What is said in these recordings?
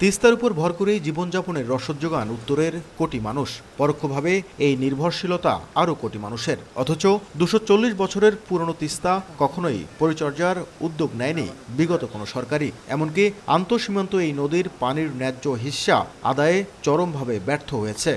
তিস্তার উপর ভর করেই জীবনযাপনের রসদ যোগান উত্তরের কোটি মানুষ, পরোক্ষভাবে এই নির্ভরশীলতা আরও কোটি মানুষের। অথচ ২৪০ বছরের পুরনো তিস্তা কখনোই পরিচর্যার উদ্যোগ নেয়নি বিগত কোনো সরকারই। এমনকি আন্তঃসীমান্ত এই নদীর পানির ন্যায্য হিস্সা আদায়ে চরমভাবে ব্যর্থ হয়েছে।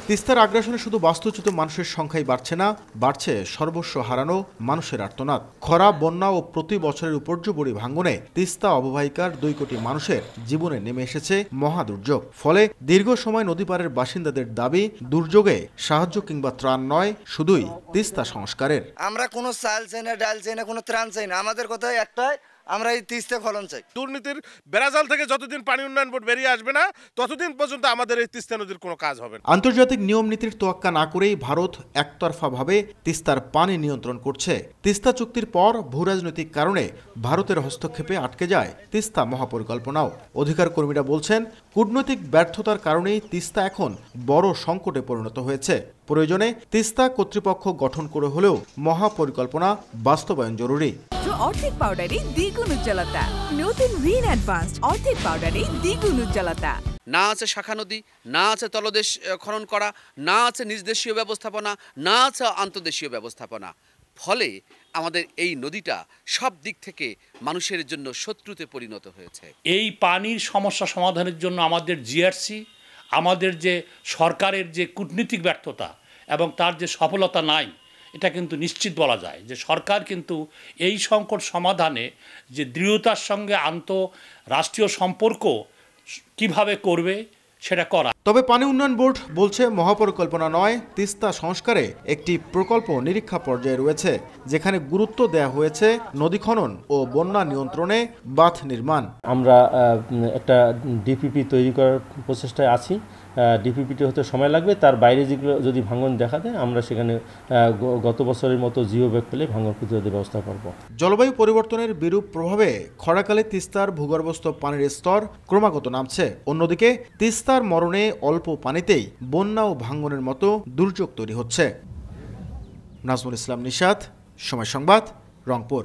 তিস্তার আগ্রাসনে শুধু বাস্তুচ্যুত মানুষের সংখ্যাই বাড়ছে না, বাড়ছে সর্বস্ব হারানো মানুষের আর্তনাদ। খরা, বন্যা ও প্রতি বছরের উপর্যুপরি ভাঙ্গনে তিস্তা অববাহিকার ২ কোটি মানুষের জীবনে নেমে এসেছে মহা দুর্যোগ। ফলে দীর্ঘ সময় নদী পাড়ের বাসিন্দাদের দাবি, দুর্যোগে সাহায্য কিংবা ত্রাণ নয়, শুধুই তিস্তা সংস্কারের। আমরা কোনো চাল চাই না, ডাল চাই না, কোনো ত্রাণ চাই না। আমাদের কথা একটাই, আমরা এই তিস্তা ফলন চাই। দুর্নীতির বেড়াজাল থেকে যতদিন পানি উন্নয়ন বোর্ড বেরিয়ে আসবে না, ততদিন পর্যন্ত আমাদের এই তিস্তা নদীর কোনো কাজ হবে না। আন্তর্জাতিক নিয়ম নীতির তোয়াক্কা না করেই ভারত একতরফাভাবে তিস্তার পানি নিয়ন্ত্রণ করছে। তিস্তা চুক্তির পর ভূরাজনৈতিক কারণে ভারতের হস্তক্ষেপে আটকে যায় তিস্তা মহাপরিকল্পনাও। অধিকার কর্মীরা বলছেন, কূটনৈতিক ব্যর্থতার কারণেই তিস্তা এখন বড় সংকটে পরিণত হয়েছে। প্রয়োজনে তিস্তা কর্তৃপক্ষ গঠন করে হলেও মহাপরিকল্পনা বাস্তবায়ন জরুরি। অর্ধেক পাউডারে দ্বিগুণ উজ্জ্বলতা। নতুন রিন অ্যাডভান্সড অর্ধেক পাউডারে দ্বিগুণ উজ্জ্বলতা। না আছে শাখা নদী, না আছে তলদেশ খনন করা, না আছে নিজদেশীয় ব্যবস্থাপনা, না আছে আন্তর্দেশীয় ব্যবস্থাপনা। ফলে আমাদের এই নদীটা সব দিক থেকে মানুষের জন্য শত্রুতে পরিণত হয়েছে। এই পানির সমস্যা সমাধানের জন্য আমাদের জিআরসি, আমাদের যে সরকারের যে কূটনীতিক ব্যর্থতা এবং তার যে সফলতা নাই, এটা কিন্তু নিশ্চিত বলা যায় যে সরকার কিন্তু এই সংকট সমাধানে যে দৃঢ়তার সঙ্গে আন্তঃরাষ্ট্রীয় সম্পর্ক কিভাবে করবে সেটা করা। তবে পানি উন্নয়ন বোর্ড বলছে, মহাপরিকল্পনা নয়, তিস্তা সংস্কারে একটি প্রকল্প নিরীক্ষা পর্যায়ে রয়েছে, যেখানে গুরুত্ব দেওয়া হয়েছে নদী খনন ও বন্যা নিয়ন্ত্রণে বাঁধ নির্মাণ। আমরা একটা ডিপিপি তৈরি করার প্রচেষ্টায় আছি। ডিপিপিটি হতে সময় লাগবে, তার বাইরে যেগুলো যদি ভাঙন দেখা দেয় আমরা সেখানে গত বছরের মতো জিও ব্যাগ পেলে ভাঙন প্রতিরোধের ব্যবস্থা করব। জলবায়ু পরিবর্তনের বিরূপ প্রভাবে খরাকালে তিস্তার ভূগর্ভস্থ পানির স্তর ক্রমাগত নামছে। অন্যদিকে তিস্তার মরণে অল্প পানিতেই বন্যা ও ভাঙনের মতো দুর্যোগ তৈরি হচ্ছে। নাজমুল ইসলাম নিশাত, সময় সংবাদ, রংপুর।